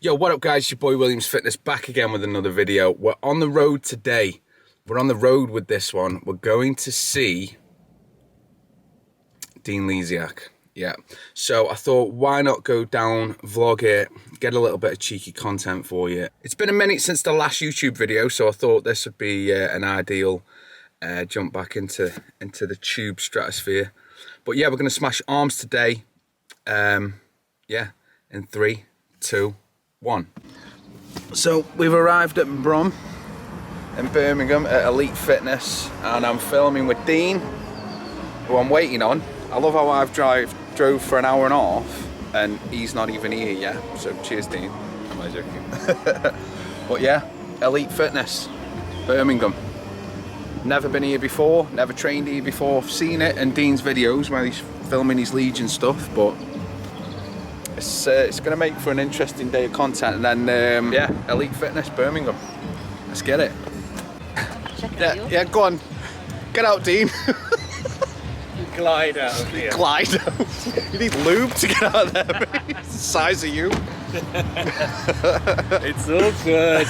Yo, what up guys, your boy Williams Fitness back again with another video. We're on the road today. We're on the road with this one. We're going to see Dean Lesiak. Yeah, so I thought why not go down, vlog it, get a little bit of cheeky content for you. It's been a minute since the last YouTube video, so I thought this would be an ideal jump back into the tube stratosphere. But yeah, we're going to smash arms today. Yeah, in 3, 2, 1. So we've arrived at Brum in Birmingham at Elite Fitness, and I'm filming with Dean, who I'm waiting on. I love how I've drove for an hour and a half and he's not even here yet. So cheers, Dean. Am I joking? But yeah, Elite Fitness, Birmingham. Never been here before, never trained here before. I've seen it in Dean's videos where he's filming his Legion stuff, but it's going to make for an interesting day of content. And then yeah, Elite Fitness, Birmingham. Let's get it. Yeah, go on. Get out, Dean. Glide out here. Glide out. You need lube to get out of there, mate. It's the size of you. It's all good.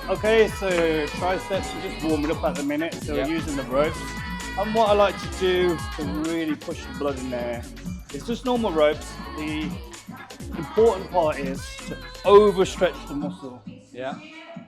Okay, so triceps are just warming up at the minute, so we're using the ropes. And what I like to do to really push the blood in there is just normal ropes. The important part is to overstretch the muscle. Yeah.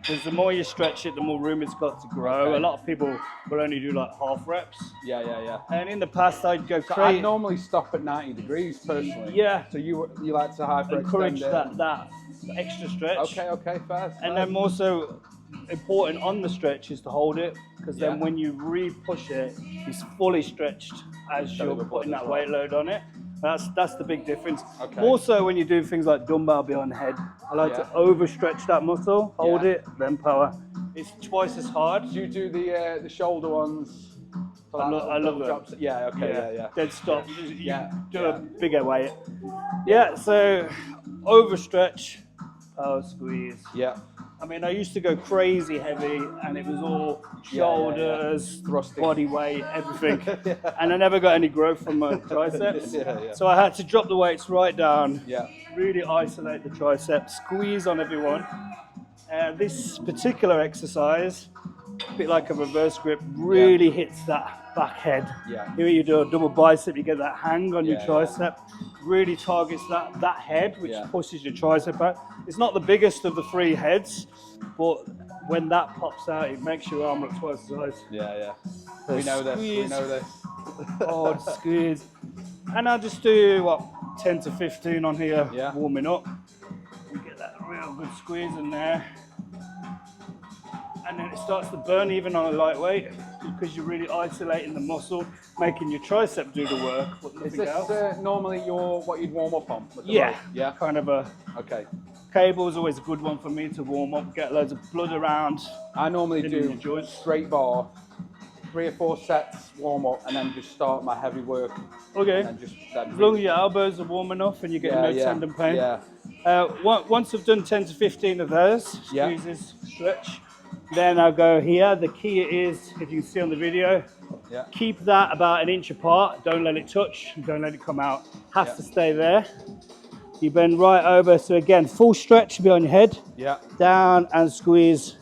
Because the more you stretch it, the more room it's got to grow. Okay. A lot of people will only do like half reps. Yeah. And in the past, I'd go So crazy. I normally stop at 90 degrees personally. Yeah. So you like to Encourage hyperextend that extra stretch. Okay, fair. And then also important on the stretch is to hold it, because then Yeah. when you re-push it, it's fully stretched as you're putting that weight load on it. That's the big difference. Okay. Also, when you do things like dumbbell behind head, I like to overstretch that muscle, hold it, then power. It's twice as hard. Do you do the shoulder ones? For I love that. drops? Yeah, okay, yeah. Dead stop. Yeah, Do a bigger weight. Yeah, so overstretch, power squeeze. Yeah. I mean, I used to go crazy heavy, and it was all shoulders, Thrusting. body weight, everything. And I never got any growth from my triceps. Yeah. So I had to drop the weights right down, Yeah. really isolate the triceps, squeeze on everyone. This particular exercise, a bit like a reverse grip, really hits that back head. Yeah. Here you do a double bicep, you get that hang on your Yeah, tricep. Really targets that head, which Yeah. pushes your tricep out. It's not the biggest of the 3 heads, but when that pops out, it makes your arm look twice the size. Yeah. We know this. Hard squeeze. And I'll just do, 10 to 15 on here, warming up. You get that real good squeeze in there. And then it starts to burn even on a lightweight, because you're really isolating the muscle, making your tricep do the work, but nothing Is else. this normally what you'd warm up on? With the Yeah, rope? Yeah. kind of a Okay. cable is always a good one for me to warm up, get loads of blood around. I normally in your do joints. straight bar, 3 or 4 sets, warm up, and then just start my heavy work. Okay, And then as long as your elbows are warm enough and you're getting no tendon pain. Yeah. Once I've done 10 to 15 of those, squeezes, stretch, then I'll go here. The key is, if you can see on the video, keep that about 1 inch apart. Don't let it touch, don't let it come out. Has to stay there. You bend right over. So again, full stretch behind your head. Yeah. Down and squeeze,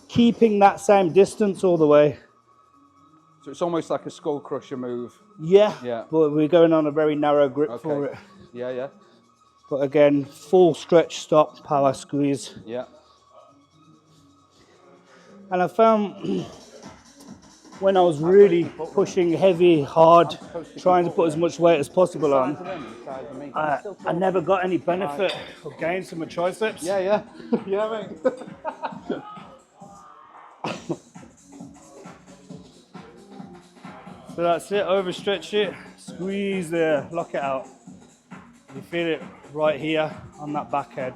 keeping that same distance all the way. So it's almost like a skull crusher move. Yeah, Yeah. but we're going on a very narrow grip Okay. for it. Yeah, yeah, But again, full stretch, stop, power, squeeze. yeah. And I found when I was really pushing heavy, hard, trying to put as much weight as possible on, I never got any benefit or gains from my triceps. Yeah, yeah. Yeah, mate. So that's it, overstretch it, squeeze there, lock it out. You feel it right here on that back head.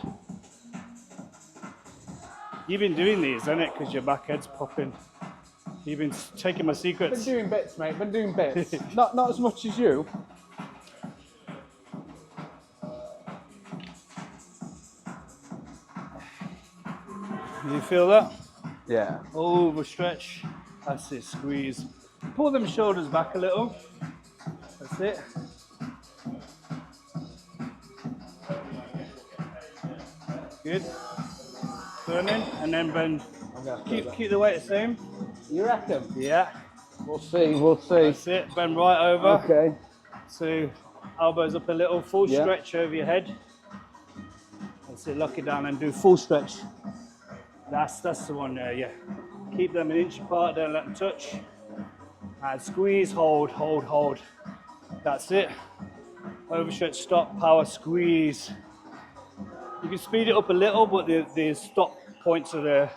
You've been doing these, haven't it? Because your back head's popping. You've been taking my secrets. Been doing bits, mate. Been doing bits. not as much as you. You feel that? Yeah. Overstretch. That's it, squeeze. Pull them shoulders back a little. That's it. Good. Turn in and then bend. Keep the weight the same. You reckon? Yeah. We'll see. We'll see. That's it. Bend right over. Okay. So elbows up a little. Full Yeah. stretch over your head. That's it. Lock it down and do full stretch. That's the one there. Yeah. Keep them an inch apart. Don't let them touch. And squeeze, hold, hold, hold. That's it. Overstretch, stop, power, squeeze. You can speed it up a little, but the stop points are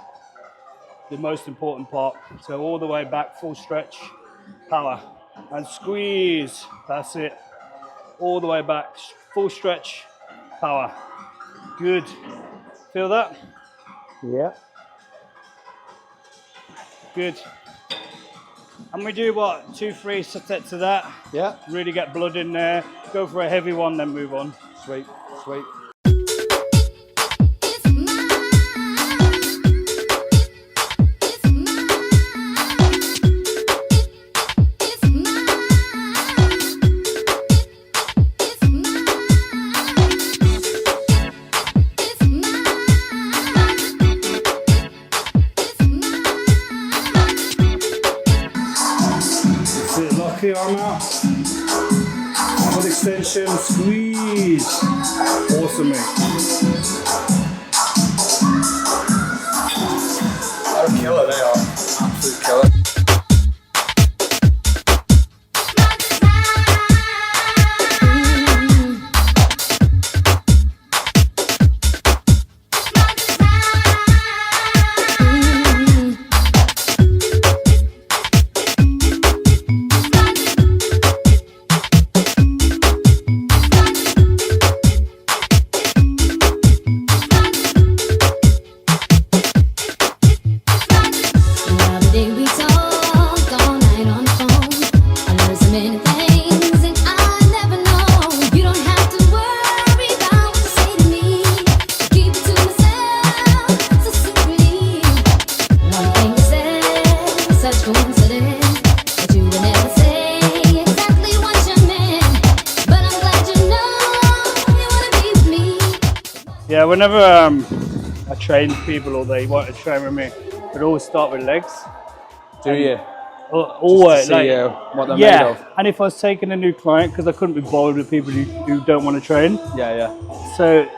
the most important part. So all the way back, full stretch, power, and squeeze. That's it. All the way back, full stretch, power. Good. Feel that? Yeah. Good. And we do what? 2-3 sets of that. Yeah. Really get blood in there. Go for a heavy one, then move on. Sweet. Sweet. Lock the arm out. Full extension, squeeze. Awesome, mate. They're a killer, they are. Absolute killer. Yeah, whenever I train people or they want to train with me, we'd always start with legs. Do you? Always, See what they're made yeah. of. And if I was taking a new client, because I couldn't be bothered with people who don't want to train, Yeah, yeah. so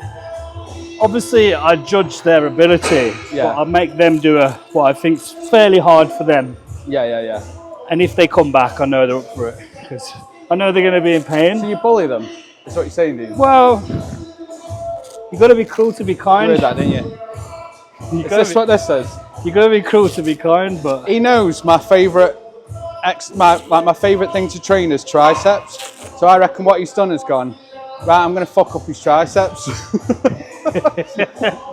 obviously I judge their ability, Yeah. but I make them do what I think's fairly hard for them. Yeah, yeah, yeah. And if they come back, I know they're up for it because I know they're going to be in pain. So you bully them? That's what you're saying, dude? Well, you got to be cruel to be You kind. heard that, didn't you? You Is this what this says? got to be cruel to be kind, but He knows my favourite my favourite thing to train is triceps. So I reckon what he's done is gone, right, I'm going to fuck up his triceps.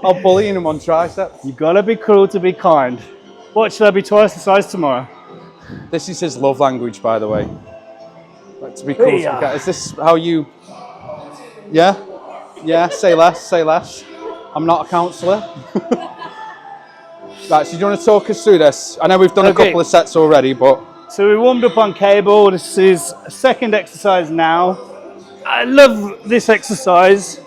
I'll bully him on triceps. you got to be cruel to be kind. What, should I be twice the size tomorrow? This is his love language, by the way. Like, to be cool. Yeah. Is this how you... Yeah? Yeah, say less, say less. I'm not a counsellor. Right, so do you want to talk us through this? I know we've done a couple of sets already, but... So we warmed up on cable. This is a second exercise now. I love this exercise.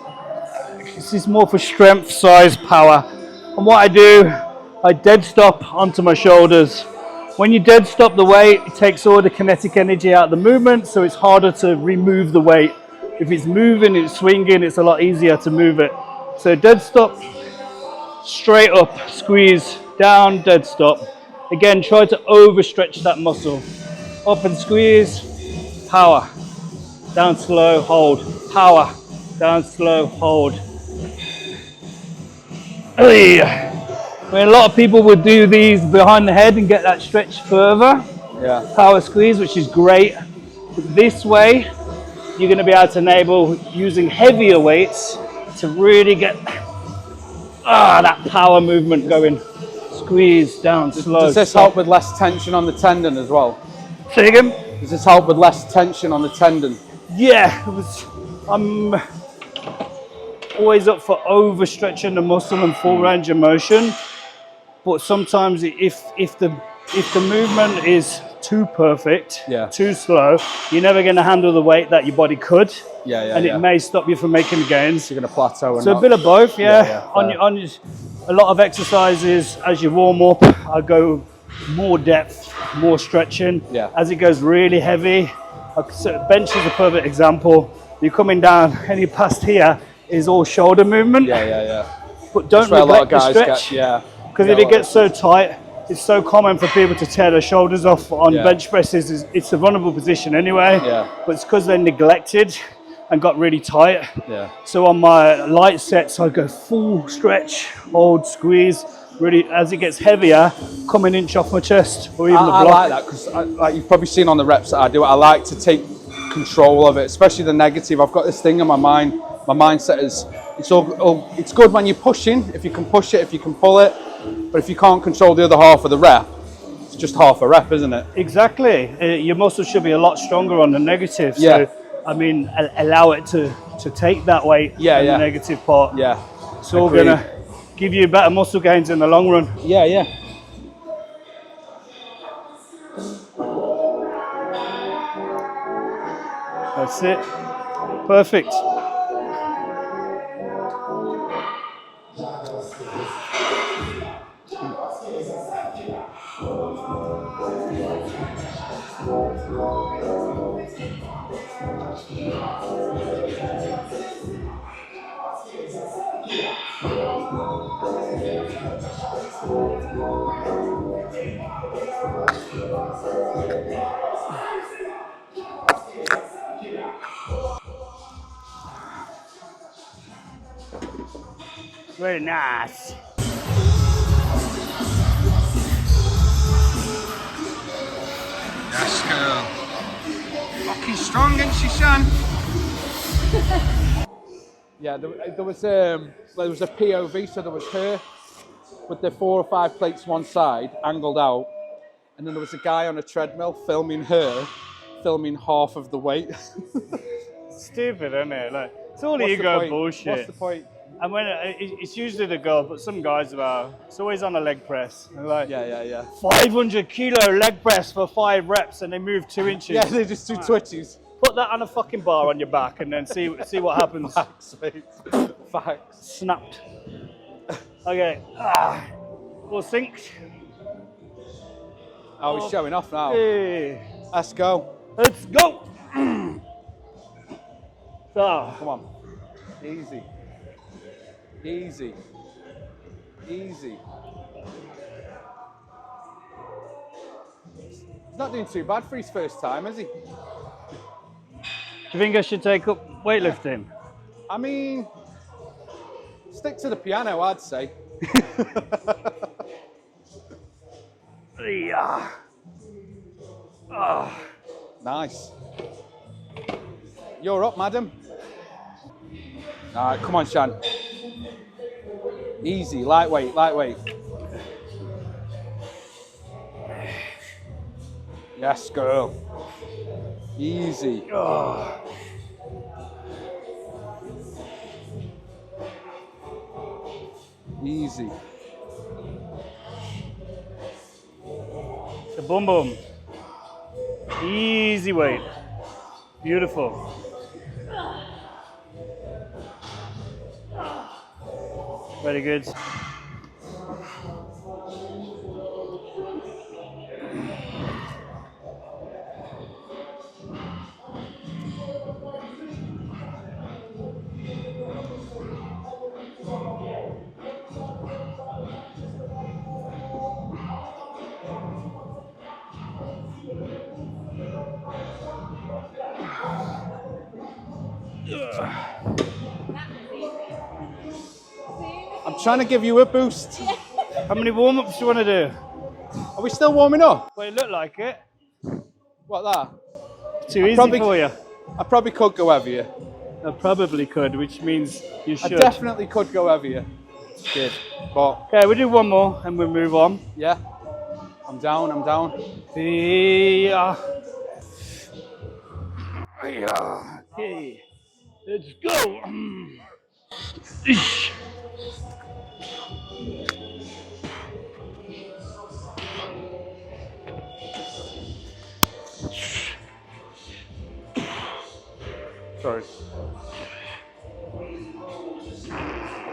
This is more for strength, size, power. And what I do, I dead stop onto my shoulders. When you dead stop the weight, it takes all the kinetic energy out of the movement, so it's harder to remove the weight. If it's moving, it's swinging, it's a lot easier to move it. So dead stop, straight up, squeeze, down, dead stop. Again, try to overstretch that muscle. Up and squeeze, power. Down slow, hold, power. Down slow, hold. I mean, a lot of people would do these behind the head and get that stretch further. Yeah. Power squeeze, which is great. But this way, you're going to be able to enable using heavier weights to really get that power movement going. Squeeze down slow. Does this help with less tension on the tendon as well? Say again? Does this help with less tension on the tendon? Yeah, I'm always up for overstretching the muscle and full range of motion. But sometimes if the movement is too perfect, too slow, you're never going to handle the weight that your body could. And it may stop you from making gains. You're going to plateau. So a bit of both, on a lot of exercises, as you warm up, I go more depth, more stretching. As it goes really heavy, so bench is a perfect example. You're coming down, and you past here is all shoulder movement. But don't neglect the stretch. Because if it gets so tight, it's so common for people to tear their shoulders off on bench presses. It's a vulnerable position anyway, but it's because they're neglected and got really tight. So on my light sets, I go full stretch, hold, squeeze. Really, as it gets heavier, come an inch off my chest or even the block. I like that because, like you've probably seen on the reps that I do, I like to take control of it, especially the negative. I've got this thing in my mind. My mindset is it's good when you're pushing, if you can push it, if you can pull it. But if you can't control the other half of the rep, it's just half a rep, isn't it? Exactly. Your muscles should be a lot stronger on the negative. So, I mean, allow it to take that weight in the negative part. It's all going to give you better muscle gains in the long run. That's it. Perfect. Very nice. Yes, girl. Fucking strong, ain't she, son? There was a POV, so there was her with the 4 or 5 plates one side, angled out, and then there was a guy on a treadmill filming her, filming half of the weight. Stupid, isn't it? Like, it's all ego bullshit. What's the point? And when it's usually the girl, but some guys it's always on a leg press. They're like, 500 kilo leg press for 5 reps, and they move 2 inches. Yeah, they just do twitches. Put that on a fucking bar on your back, and then see what happens. Facts, mate. Facts. Snapped. Okay. All synced. Oh, he's showing off now. Hey. Let's go. Let's go. So, come on. Easy. Easy. Easy. He's not doing too bad for his first time, is he? Do you think I should take up weightlifting? I mean, stick to the piano, I'd say. Yeah. Oh. Nice. You're up, madam. All right, come on, Shan. Easy, lightweight, lightweight. Yes, girl. Easy. Oh. Easy. So boom, boom. Easy weight. Beautiful. Very good. I'm trying to give you a boost. How many warm-ups do you want to do? Are we still warming up? Well, it looked like it. What, that? Too easy for you. I probably could go heavier. I probably could, which means you I should. definitely could go heavier. Good. But Okay, we'll do one more and we'll move on. yeah, I'm down. Yeah. Okay, let's go. Sorry.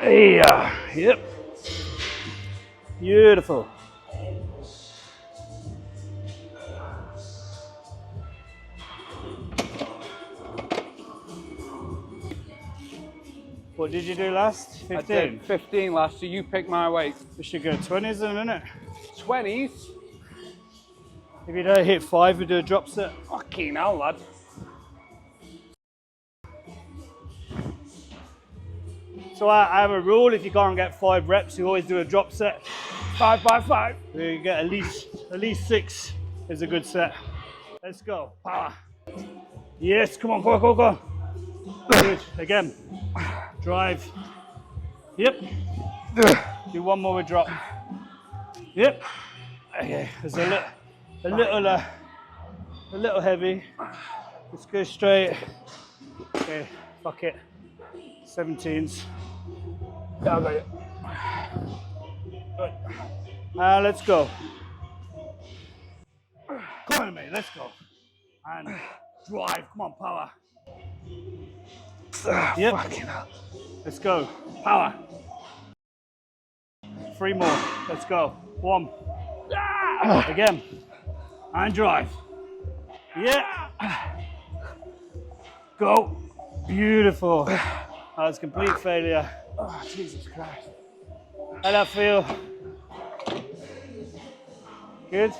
Yeah. Yep. Beautiful. What did you do last? 15? I did 15 last, so you pick my weight. We should go 20s in a minute. 20s? If you don't hit 5, we do a drop set. Fucking hell, lad. So I have a rule, if you can't get 5 reps, you always do a drop set. 5 by 5. So you get at least 6 is a good set. Let's go. Power. Yes, come on, go. Good. Again. Drive. Yep. Do one more with drop. Yep. Okay. There's a little heavy. Let's go straight. Okay. Fuck it. 17s. Yeah, I got it. Good. Let's go. Come on, mate. Let's go. And drive. Come on, power. Yep. Let's go. Power. 3 more. Let's go. 1. Again. And drive. Yeah. Go. Beautiful. That was complete failure. Oh, Jesus Christ. How'd that feel? Good?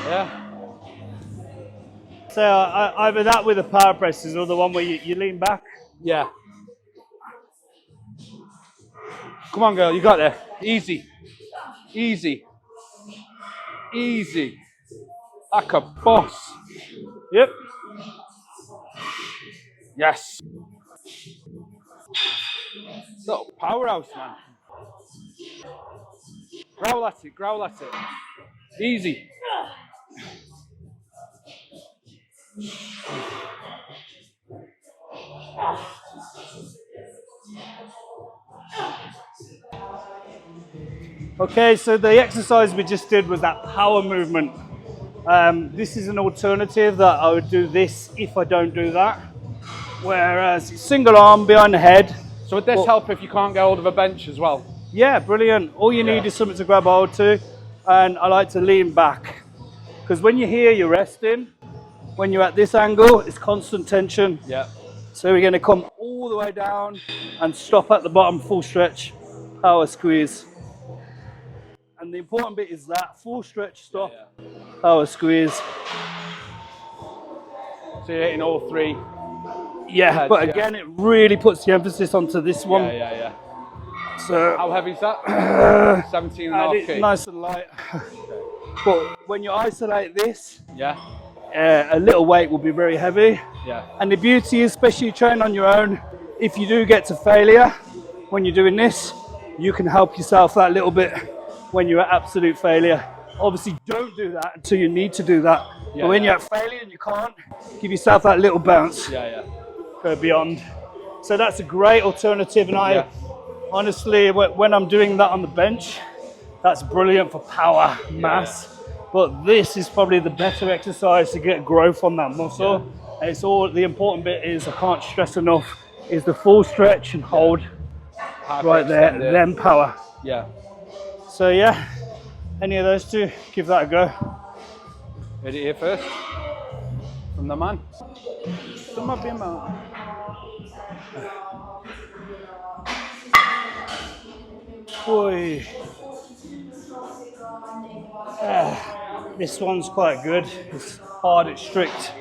Yeah. So either that with the power presses or the one where you lean back. Yeah. Come on, girl, you got there. Easy. Easy. Easy. Like a boss. Yep. Yes. Little powerhouse, man. Growl at it. Easy. Okay, so the exercise we just did was that power movement. This is an alternative that I would do this if I don't do that. Whereas single arm behind the head. So would this help if you can't get hold of a bench as well? Yeah, brilliant. All you need is something to grab hold to. And I like to lean back. Because when you're here, you're resting. When you're at this angle, it's constant tension. Yeah. So we're going to come all the way down and stop at the bottom, full stretch, power squeeze. And the important bit is that full stretch, stop, power squeeze. So you're hitting all 3. Yeah, heads, but again, it really puts the emphasis onto this one. Yeah. So How heavy is that? 17 and a half it's kg. nice and light. But when you isolate this, Yeah. a little weight will be very heavy. Yeah. And the beauty is, especially train on your own, if you do get to failure when you're doing this, you can help yourself that little bit when you're at absolute failure. Obviously, don't do that until you need to do that. But when you're at failure and you can't, give yourself that little bounce. Yeah. Go beyond. So that's a great alternative. And I honestly, when I'm doing that on the bench, that's brilliant for power, mass. But this is probably the better exercise to get growth on that muscle. And it's all, the important bit is, I can't stress enough, is the full stretch and hold right there, then power. Yeah. So yeah, any of those two, give that a go. Heard it here first. From the man. Boy. This one's quite good. It's hard, it's strict.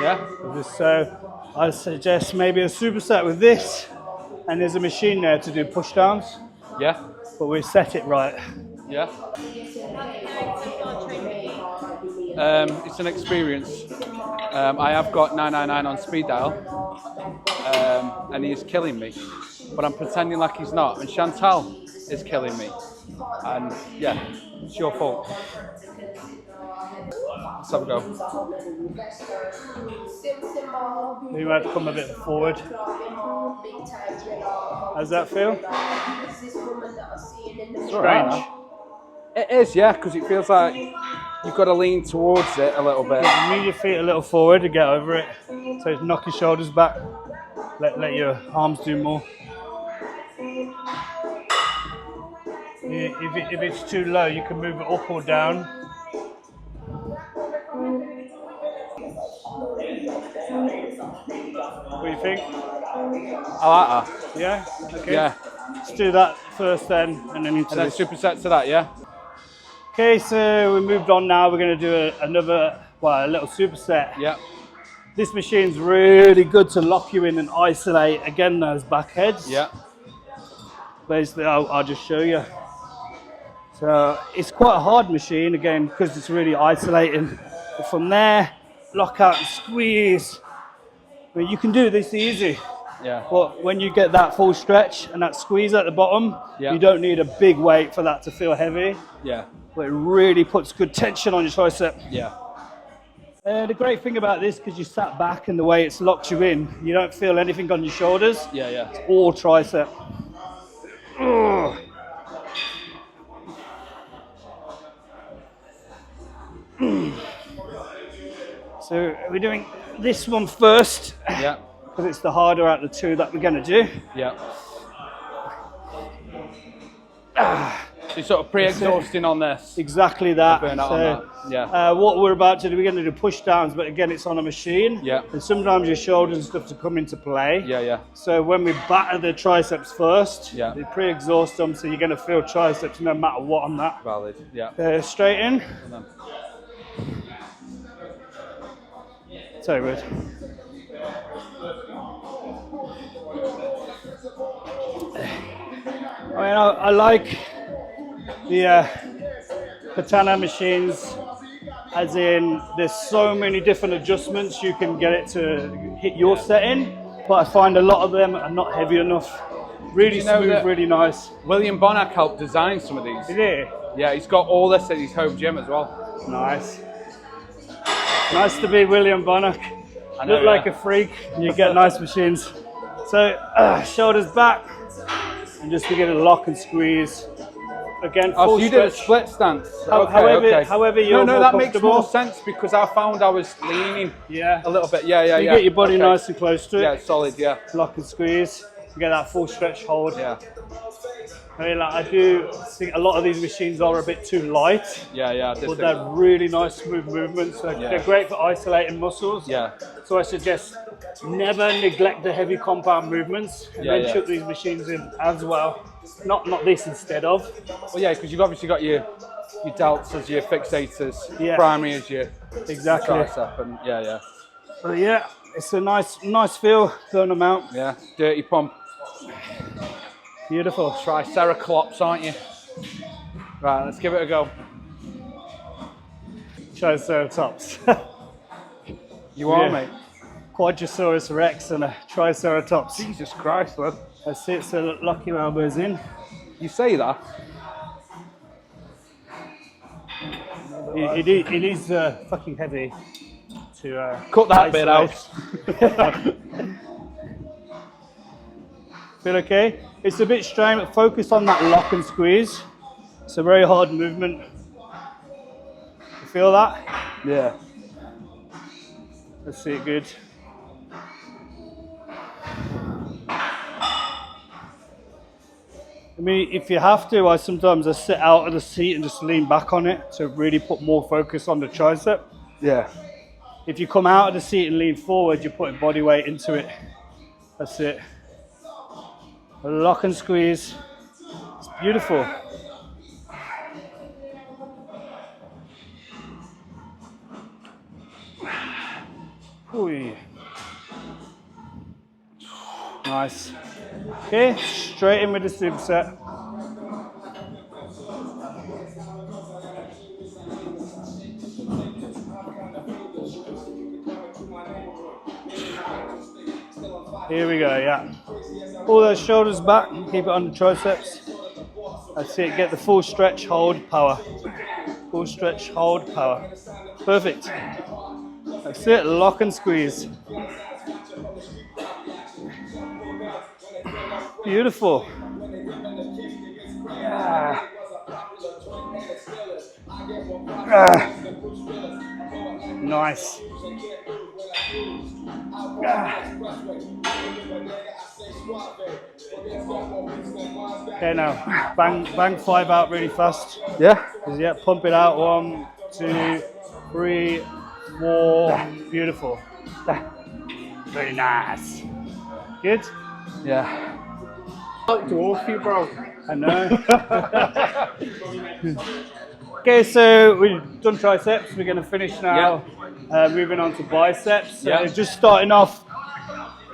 Yeah. So I suggest maybe a superset with this, and there's a machine there to do push downs, Yeah. but we set it right. Yeah. It's an experience. I have got 999 on speed dial, and he's killing me, but I'm pretending like he's not. And Chantal is killing me, and yeah, it's your fault. Let's have a go. You might have to come a bit forward. How's that feel? Strange. It is, yeah, because it feels like you've got to lean towards it a little bit. Move your feet a little forward to get over it. So knock your shoulders back. Let your arms do more. If it's too low, you can move it up or down. What do you think? I like that. Yeah? Okay. Yeah. Let's do that first then, and then into And then this. superset to that, yeah? Okay, so we moved on now. We're going to do a little superset. Yeah. This machine's really good to lock you in and isolate, again, those back heads. Yeah. Basically, I'll just show you. So it's quite a hard machine, again, because it's really isolating. But from there, lock out and squeeze. I mean, you can do this easy. Yeah. But when you get that full stretch and that squeeze at the bottom, Yeah. you don't need a big weight for that to feel heavy. Yeah. But it really puts good tension on your tricep. Yeah. The great thing about this, because you sat back and the way it's locked you in, you don't feel anything on your shoulders. Yeah, yeah. All tricep. So we're doing this one first, Yeah. because it's the harder out of the two that we're going to do. Yeah. So you're sort of pre-exhausting on this. Exactly that. Burn out So, on that. Yeah. what we're about to do, we're going to do push downs, but again, it's on a machine. Yeah. And sometimes your shoulders and stuff to come into play. Yeah, yeah. So when we batter the triceps first, Yeah. they pre-exhaust them, so you're going to feel triceps no matter what on that. Valid. Yeah. Straight in. And then- So good. I mean, I like the Katana machines, as in there's so many different adjustments you can get it to hit your setting, but I find a lot of them are not heavy enough. Really you know smooth, that really nice. William Bonac helped design some of these. Is it? Yeah, he's got all this at his home gym as well. Nice. Nice to be William Bonac. I know, Look like yeah. a freak, and you get nice machines. So, shoulders back, and just begin to lock and squeeze. Again, full Oh, so you did a stretch. split stance. However you're no, more that makes comfortable. more sense because I found I was leaning Yeah. a little bit. Yeah, yeah, You yeah. get your body Okay. nice and close to it. Yeah, solid. Yeah, Lock and squeeze. You get that full stretch hold. yeah, I mean, like, I do think a lot of these machines are a bit too light, yeah, yeah. but they're really nice, smooth movements. They're great for isolating muscles. Yeah, So I suggest never neglect the heavy compound movements, and Yeah, then yeah. chuck these machines in as well. Not this instead of. well, yeah, because you've obviously got your delts as your fixators, Yeah. primary as your Exactly. tricep, and yeah, But yeah, it's a nice feel, burn them out. yeah. Dirty pump, Beautiful. triceratops, aren't you? Right, let's give it a go. Triceratops. You are, Yeah. mate. Quadrosaurus rex and a Triceratops. Jesus Christ, lad. That's it, so lock your elbows in. You say that? It is fucking heavy to Cut that bit out. isolate. Feel okay? It's a bit strained, but focus on that lock and squeeze. It's a very hard movement. You feel that? Yeah. Let's see it good. I mean, if you have to, I sometimes sit out of the seat and just lean back on it to really put more focus on the tricep. Yeah. If you come out of the seat and lean forward, you're putting body weight into it. That's it. Lock and squeeze. It's beautiful. Ooh. Nice. Okay, straight in with the superset. Here we go, yeah. Pull those shoulders back, keep it on the triceps. That's it, get the full stretch, hold, power. Full stretch, hold, power. Perfect. That's it, lock and squeeze. Beautiful. Nice. Okay, now bang 5 out really fast. Yeah. Yeah, pump it out. 1, 2, 3, 4. Beautiful. Very nice. Good. Yeah. Like dwarf you, bro. I know. Okay, so we've done triceps. We're going to finish now. Moving on to biceps. So just starting off.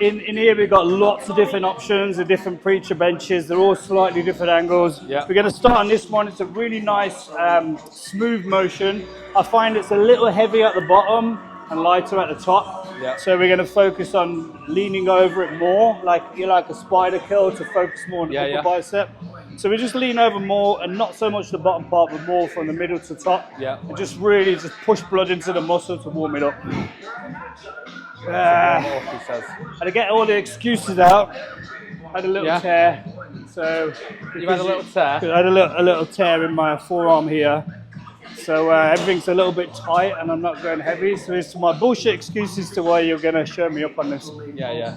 In here we've got lots of different options, of different preacher benches. They're all slightly different angles. Yeah. We're going to start on this one. It's a really nice smooth motion. I find it's a little heavy at the bottom and lighter at the top. Yeah. So we're going to focus on leaning over it more, like you're like a spider kill, to focus more on the upper bicep. So we just lean over more, and not so much the bottom part, but more from the middle to top. Yeah. And just really just push blood into the muscle to warm it up. And to get all the excuses out, I had a little tear. So you had a little tear? I had a little tear in my forearm here. So everything's a little bit tight and I'm not going heavy. So it's my bullshit excuses to why you're going to show me up on this. Yeah.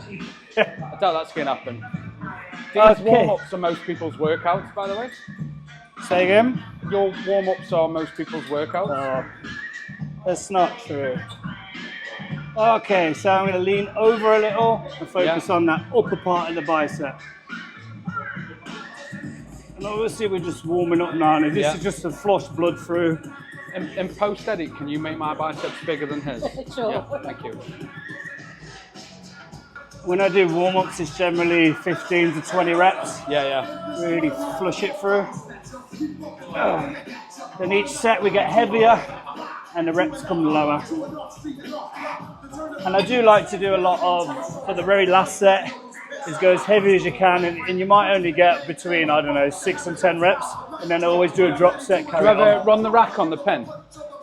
I doubt that's going to happen. These warm-ups are most people's workouts, by the way. Say again? Your warm-ups are most people's workouts. Oh, that's not true. Okay, so I'm going to lean over a little and focus on that upper part of the bicep. And obviously we're just warming up now. This is just to flush blood through. In post-edit, can you make my biceps bigger than his? Sure. Yeah, thank you. When I do warm-ups, it's generally 15 to 20 reps. Yeah. Really flush it through. Then each set we get heavier and the reps come lower. And I do like to do a lot of, for the very last set, is go as heavy as you can, and you might only get between, I don't know, 6 and 10 reps, and then I always do a drop set. Do you ever run the rack on the pen?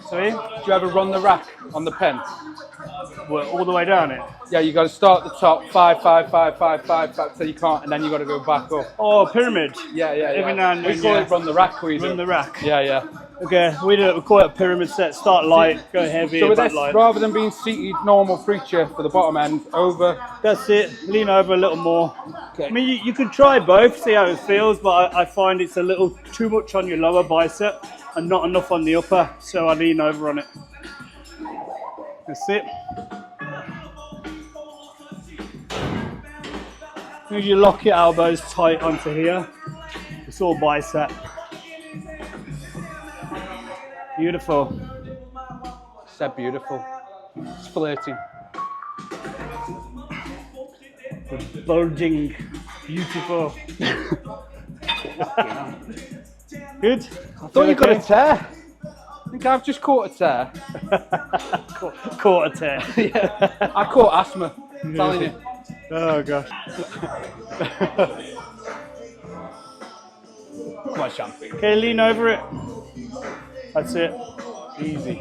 Sorry? Do you ever run the rack on the pen? Well, all the way down it? Yeah, you got to start at the top, 5, 5, 5, 5, 5, back till you can't, and then you got to go back up. Oh, pyramid? Yeah. Every now and then, we call it run the rack. Run the rack? Yeah. Okay, we call it a pyramid set. Start light, go heavy, so with back this, light. rather than being seated normal preacher for the bottom end, over. That's it, lean over a little more. Okay. I mean, you could try both, see how it feels, but I find it's a little too much on your lower bicep and not enough on the upper, so I lean over on it. That's it. As you lock your elbows tight onto here, it's all bicep. Beautiful. Said beautiful. It's flirting. Bulging. Beautiful. Good? I thought you got a tear. I think I've just caught a tear. Caught a tear. Yeah. I caught asthma. I'm telling you. Oh gosh. Come on, champion. Okay, lean over it. That's it. Easy.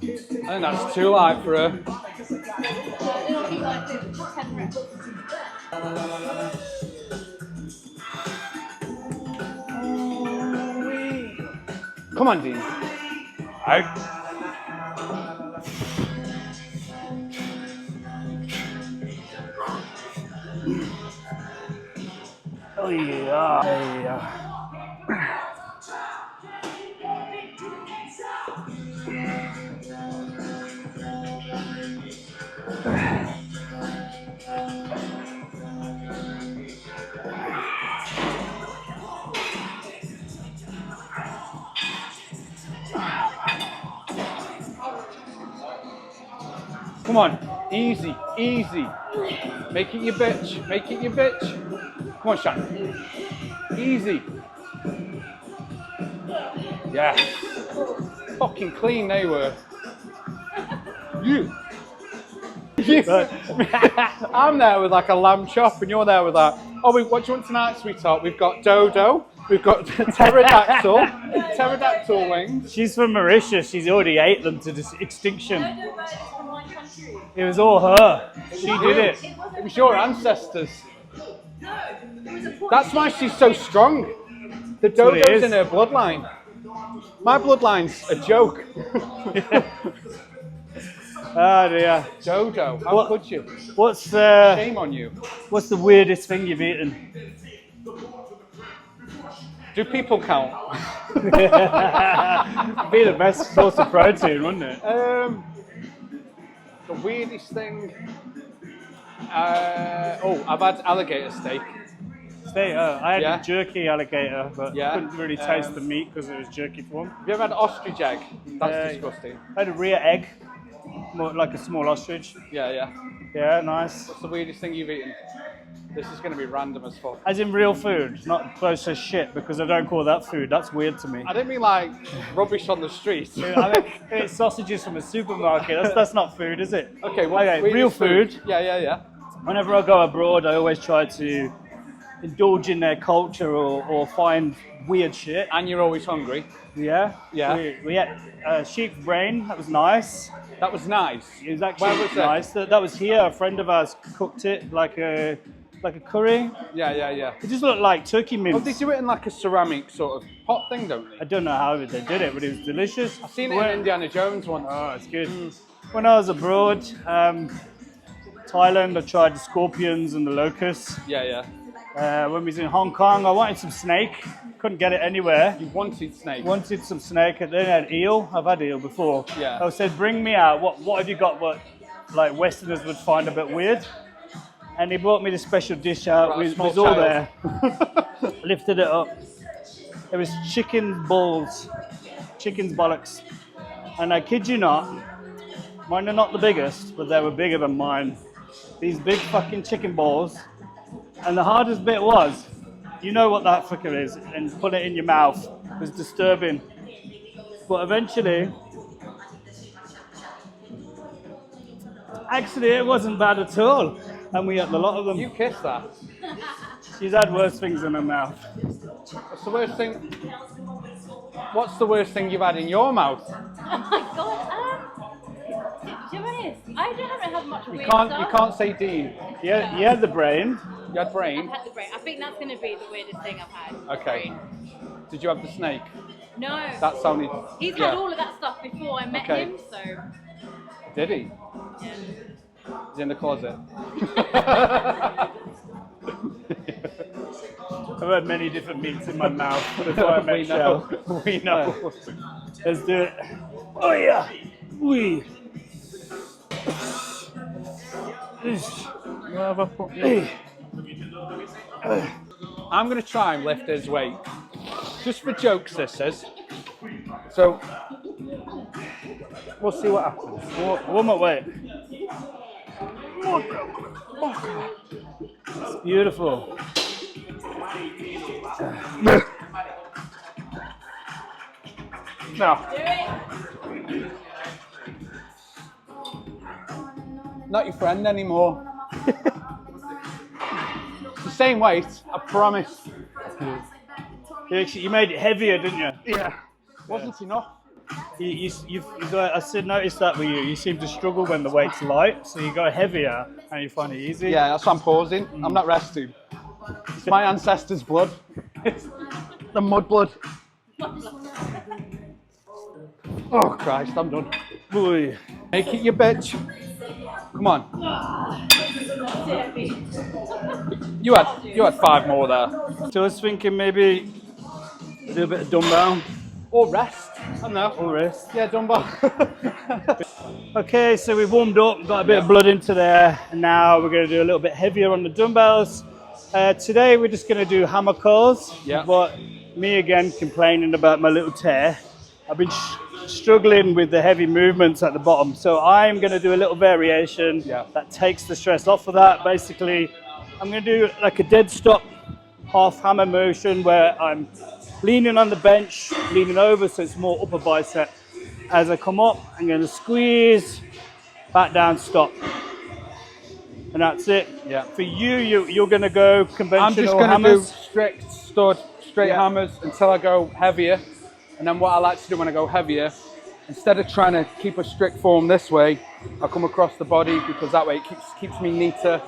I think that's too light for her. Come on, Dean. Out. Oh yeah. Come on, easy, easy. Make it your bitch, make it your bitch. Come on, Shan. Easy. Yeah. Fucking clean they were. You. I'm there with like a lamb chop, and you're there with that. Oh, what do you want tonight, sweetheart? We've got dodo, we've got pterodactyl wings. She's from Mauritius. She's already ate them to extinction. It was all her. She did it. It was your ancestors. That's why she's so strong. The dodo's in her bloodline. My bloodline's a joke. Oh dear. Dodo, how could you? Shame on you. What's the weirdest thing you've eaten? Do people count? It'd be the best source of protein, wouldn't it? The weirdest thing. I've had alligator steak. I had jerky alligator, but Yeah. couldn't really taste the meat because it was jerky form. Have you ever had ostrich egg? That's disgusting. I had a rear egg, more like a small ostrich. Yeah. Yeah, nice. What's the weirdest thing you've eaten? This is going to be random as fuck. As in real food, not processed shit, because I don't call that food. That's weird to me. I didn't mean like rubbish on the street. I mean, it's sausages from a supermarket. That's not food, is it? Okay, real food. Yeah. Whenever I go abroad, I always try to indulge in their culture or find weird shit. And you're always hungry. Yeah. Yeah. We had sheep brain. That was nice. That was nice. It was actually Where was nice. That was here. A friend of ours cooked it like a curry. Yeah. It just looked like turkey mince. Oh, they do it in like a ceramic sort of pot thing, don't I they? don't know how they did it, but it was delicious. I've seen it in Indiana Jones once. Oh, it's good. When I was abroad, Thailand, I tried the scorpions and the locusts. Yeah. When we was in Hong Kong, I wanted some snake. Couldn't get it anywhere. You wanted snake? Wanted some snake, and then I had eel. I've had eel before. Yeah. I said, bring me out. What have you got? What like Westerners would find a bit weird? And he brought me the special dish out. Right, It was all there. Lifted it up. It was chicken balls, chicken's bollocks. And I kid you not, mine are not the biggest, but they were bigger than mine. These big fucking chicken balls. And the hardest bit was, you know what that fucker is, and put it in your mouth. It was disturbing. But eventually, actually it wasn't bad at all. And we ate a lot of them. You kissed that. She's had worse things in her mouth. What's the worst thing? What's the worst thing you've had in your mouth? Oh my god. To be honest, I haven't had much weird You stuff. can't say D. Yeah, you had the brain. You had brain. I've had the brain. I think that's going to be the weirdest thing I've had. Okay. Brain. Did you have the snake? No. That sounded. He's yeah. had all of that stuff before I met Okay. him, so Did he? yeah. He's in the closet. I've had many different meats in my mouth before I met We know. Shell. We know. Let's do it. Oh yeah. We. I'm going to try and lift his weight. Just for jokes, this is. So, we'll see what happens. One more way. It's beautiful. No. Not your friend anymore. It's the same weight, I promise. You made it heavier, didn't you? Yeah. Wasn't enough. I still noticed that with you. You seem to struggle when the weight's light, so you go heavier and you find it easy. Yeah, that's why I'm pausing. I'm not resting. It's my ancestors' blood. It's the mud blood. Oh Christ, I'm done. Boy. Make it your bitch. Come on. You had 5 more there. So I was thinking maybe do a bit of dumbbell. Or rest. I don't know. Or rest. Yeah, dumbbell. Okay, so we've warmed up, got a bit of blood into there, and now we're going to do a little bit heavier on the dumbbells. Today we're just going to do hammer curls. Yeah. But me again complaining about my little tear. I've been struggling with the heavy movements at the bottom. So I'm going to do a little variation that takes the stress off of that. Basically, I'm going to do like a dead stop half hammer motion where I'm leaning on the bench, leaning over, so it's more upper bicep. As I come up, I'm going to squeeze, back down, stop. And that's it. Yeah. For you're going to go conventional I'm just going to do strict stud, straight hammers until I go heavier. And then what I like to do when I go heavier, instead of trying to keep a strict form this way, I come across the body, because that way it keeps me neater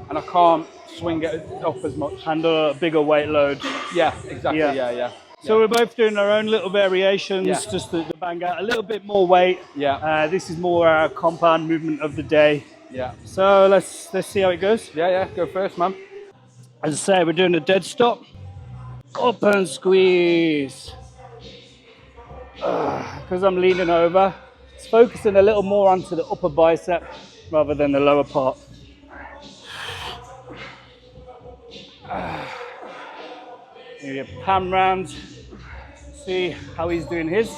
and I can't swing it up as much. Handle a bigger weight load. Yeah, exactly. Yeah. So we're both doing our own little variations, just to bang out a little bit more weight. Yeah. This is more our compound movement of the day. Yeah. So let's see how it goes. Yeah. Go first, man. As I say, we're doing a dead stop. Up and squeeze. Because I'm leaning over, it's focusing a little more onto the upper bicep rather than the lower part. Maybe a pan round. See how he's doing his.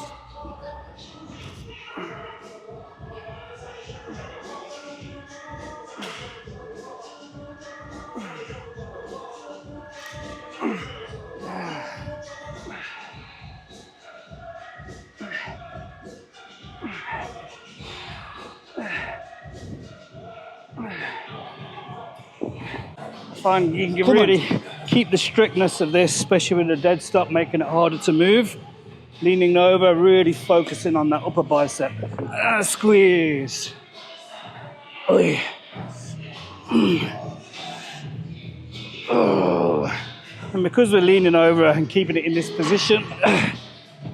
Fine, you can really keep the strictness of this, especially with the dead stop, making it harder to move. Leaning over, really focusing on that upper bicep. Squeeze. Oy. Oh. And because we're leaning over and keeping it in this position,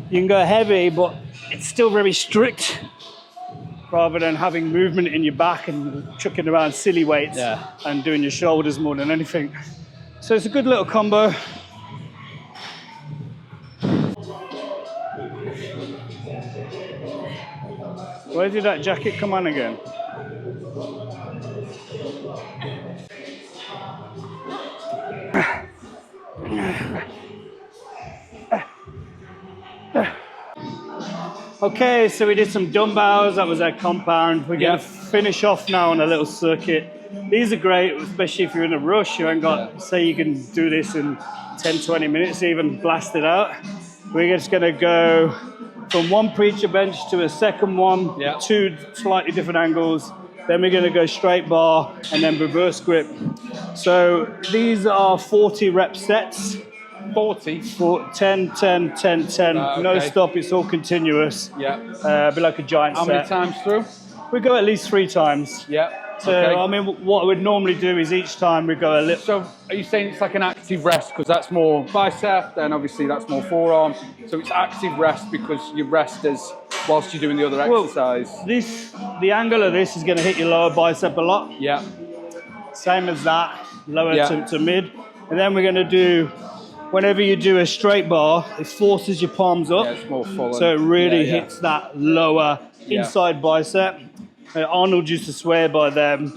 you can go heavy, but it's still very strict, rather than having movement in your back and chucking around silly weights and doing your shoulders more than anything. So it's a good little combo. Where did that jacket come on again? Okay, so we did some dumbbells, that was our compound. We're going to finish off now on a little circuit. These are great, especially if you're in a rush. You ain't got, say you can do this in 10, 20 minutes, even blast it out. We're just going to go from one preacher bench to a second one, two slightly different angles. Then we're going to go straight bar and then reverse grip. So these are 40 rep sets. 40? 10, 10, 10, 10. No stop, it's all continuous. Yeah. Be like a giant set. How many times through? We go at least 3 times. Yeah. So, I mean, what I would normally do is each time we go a little... So, are you saying it's like an active rest, because that's more bicep, then obviously that's more forearm. So it's active rest because your rest is whilst you're doing the other exercise. The angle of this is going to hit your lower bicep a lot. Yeah. Same as that, lower to mid. And then we're going to do... Whenever you do a straight bar, it forces your palms up. Yeah, it's more full. So it really hits that lower inside bicep. Arnold used to swear by them.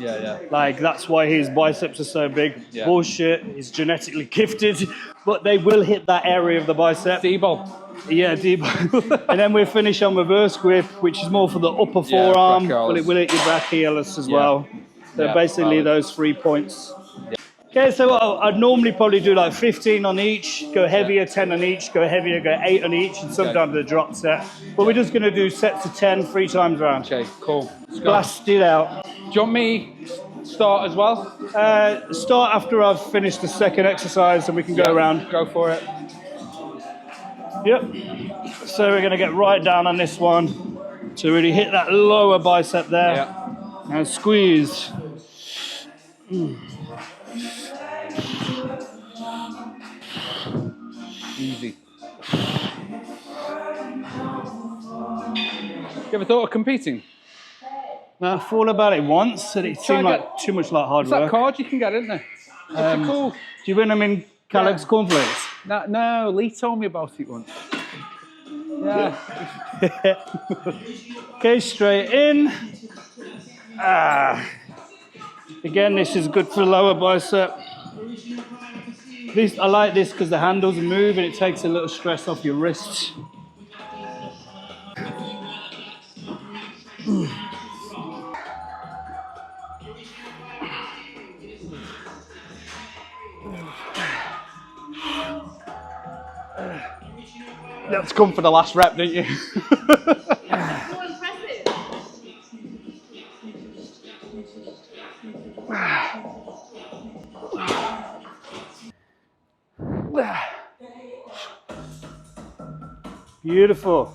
Like, that's why his biceps are so big. Bullshit. He's genetically gifted, but they will hit that area of the bicep. D-ball. Yeah, D-ball. And then we finish on reverse grip, which is more for the upper forearm, but it will hit your brachialis as well. So basically those 3 points. Okay, so I'd normally probably do like 15 on each, go heavier, 10 on each, go heavier, go 8 on each, and sometimes a drop set. But we're just going to do sets of 10, 3 times around. Okay, cool. Blast it out. Do you want me to start as well? Start after I've finished the second exercise and we can go around. Go for it. Yep. So we're going to get right down on this one to really hit that lower bicep there. Yeah. And squeeze. Easy. You ever thought of competing? No, I thought about it once and it seemed like too much like hard work. work. That card you can get, isn't there? Cool. Do you win them in Kellogg's cornflakes? No, Lee told me about it once. Yeah. Okay, straight in. Again, this is good for the lower bicep. I like this because the handles move and it takes a little stress off your wrists. You had to come for the last rep, didn't you? So impressive. Beautiful.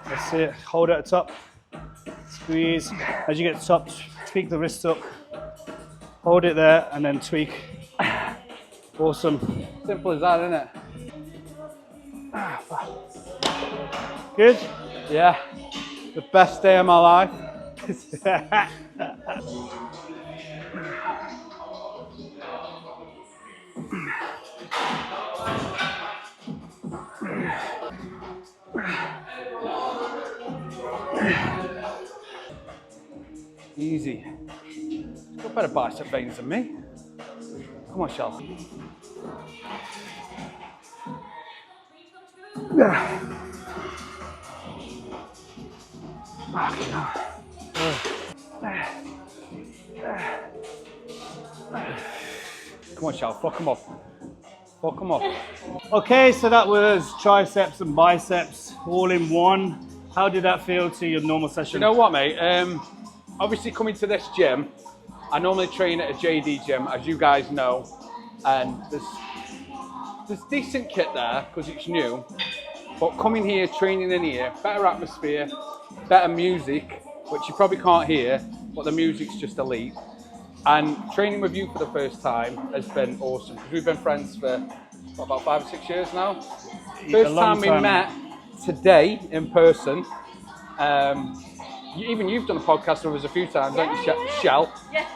That's it. Hold it at the top. Squeeze. As you get to the top, tweak the wrists up. Hold it there and then tweak. Awesome. Simple as that, isn't it? Good? Yeah. The best day of my life. Easy. You've got better bicep veins than me. Come on, Shell. Come on, Shell. Fuck them off. Fuck them off. Okay, so that was triceps and biceps all in one. How did that feel to your normal session? You know what, mate? Obviously, coming to this gym, I normally train at a JD gym, as you guys know, and there's decent kit there because it's new. But coming here, training in here, better atmosphere, better music, which you probably can't hear, but the music's just elite. And training with you for the first time has been awesome because we've been friends for what, about 5 or 6 years now. First time we met today in person. Even you've done a podcast with us a few times, don't you, Shell? Yeah.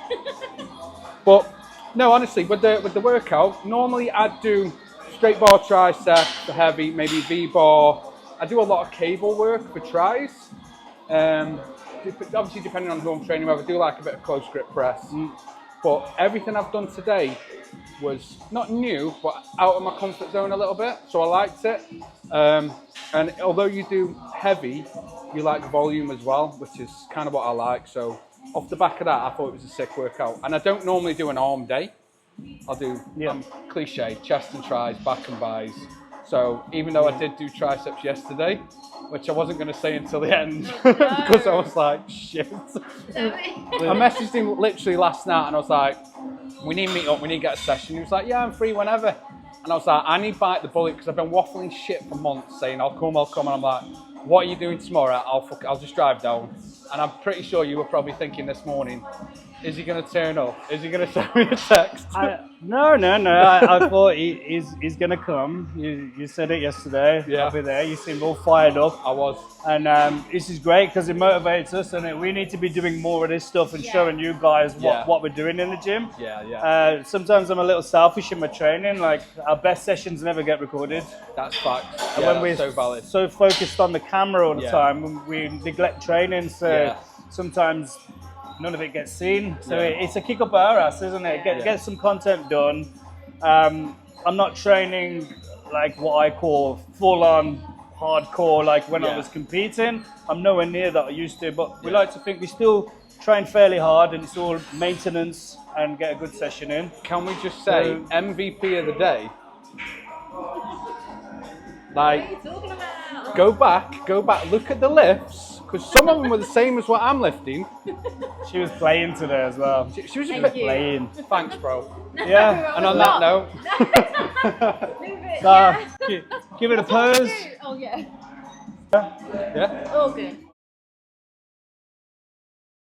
But no, honestly, with the workout, normally I'd do straight bar tricep, the heavy, maybe V-bar. I do a lot of cable work for tries. Obviously, depending on who I'm training with, I do like a bit of close grip press. But everything I've done today was not new, but out of my comfort zone a little bit. So I liked it. And although you do heavy, you like volume as well, which is kind of what I like. So off the back of that, I thought it was a sick workout. And I don't normally do an arm day. I'll do cliche, chest and tries, back and buys. So even though I did do triceps yesterday, which I wasn't going to say until the end, because I was like, shit. I messaged him literally last night and I was like, we need to meet up, we need to get a session. He was like, yeah, I'm free whenever. And I was like, I need to bite the bullet because I've been waffling shit for months saying, I'll come. And I'm like, what are you doing tomorrow? I'll just drive down. And I'm pretty sure you were probably thinking this morning, is he going to turn up? Is he going to send me a text? No. I thought he's going to come. You said it yesterday. Yeah. I'll be there. You seemed all fired up. I was. And this is great because it motivates us, and we need to be doing more of this stuff and showing you guys what we're doing in the gym. Yeah. Sometimes I'm a little selfish in my training. Like, our best sessions never get recorded. That's facts. And when we're so valid. so focused on the camera all the time, we neglect training. So sometimes none of it gets seen. So it's a kick up our ass, isn't it? Get some content done. I'm not training like what I call full on hardcore like when I was competing. I'm nowhere near that I used to, but we like to think we still train fairly hard and it's all maintenance and get a good session in. Can we just say MVP of the day? Like, What are you talking about? go back, look at the lifts, because some of them were the same as what I'm lifting. She was playing today as well. She was a Thank bit you. Playing. Thanks, bro. Yeah. And on that note, Move it. So, give it a pose. Oh yeah. yeah. All good.